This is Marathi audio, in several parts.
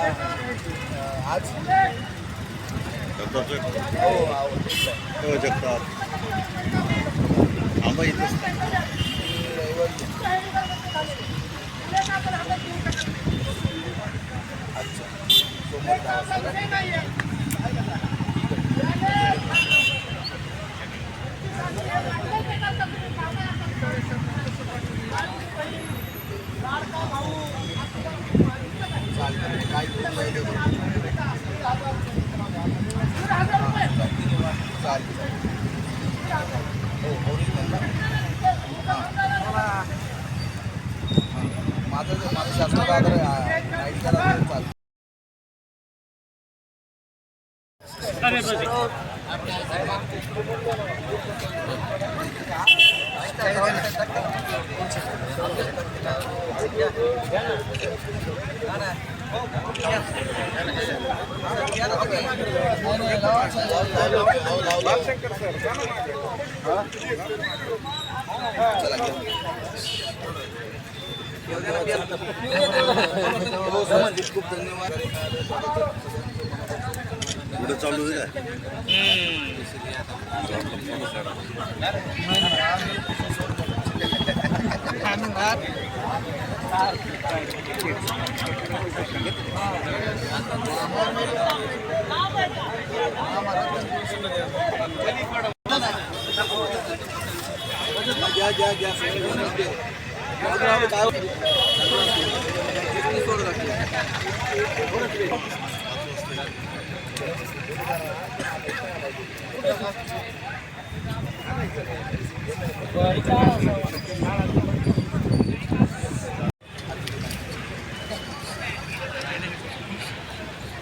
आज हो जगतात आंबा इथंच माझं शास्त्र राईट करा चालतं. खूप धन्यवाद. पुढे चालू आहे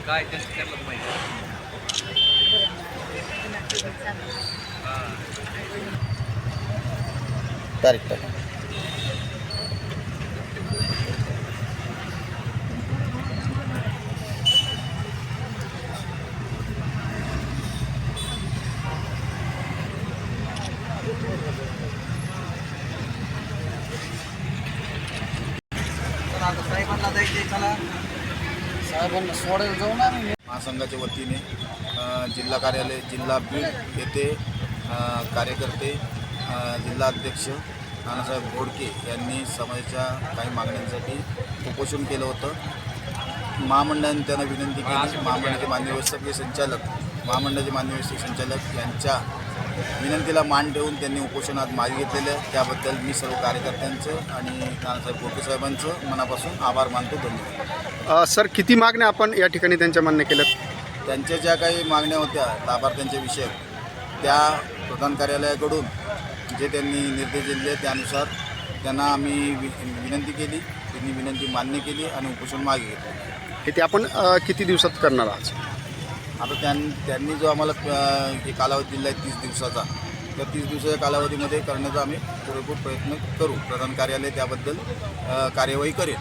काय टेस्ट केलं पाहिजे तारीख साहेबांना जायचे चला साहेबांना सोडायला जाऊ ना. महासंघाच्या वतीने जिल्हा कार्यालय जिल्हा बीड येथे कार्यकर्ते जिल्हाध्यक्ष नानासाहेब घोडके यांनी समाजाच्या काही मागण्यांसाठी उपोषण केलं होतं. महामंडळाने त्यांना विनंती केली. महामंडळाचे मान्य व्यवस्थापकीय संचालक महामंडळाचे मान्य व्यवस्थापकीय संचालक यांच्या विनंतीला मान ठेवून त्यांनी उपोषणात मागे घेतलेले आहे. त्याबद्दल मी सर्व कार्यकर्त्यांचं आणि नानासाहेब घोडके साहेबांचं मनापासून आभार मानतो. धन्यवाद. सर किती मागण्या आपण या ठिकाणी त्यांच्या मान्य केल्यात? त्यांच्या ज्या काही मागण्या होत्या लाभार्थ्यांच्या विषयक त्या प्रधान कार्यालयाकडून जे त्यांनी निर्देश दिले त्यानुसार त्यांना आम्ही विनंती केली. त्यांनी विनंती मान्य केली आणि उपोषण मागे घेतलं. ते आपण किती दिवसात करणार आहात? आता त्यांनी जो आम्हाला हे कालावधी दिला आहे 30 दिवसाचा, त्या 30 दिवसाच्या कालावधीमध्ये करण्याचा आम्ही पुरेपूर प्रयत्न करू. प्रधान कार्यालय त्याबद्दल कार्यवाही करेल.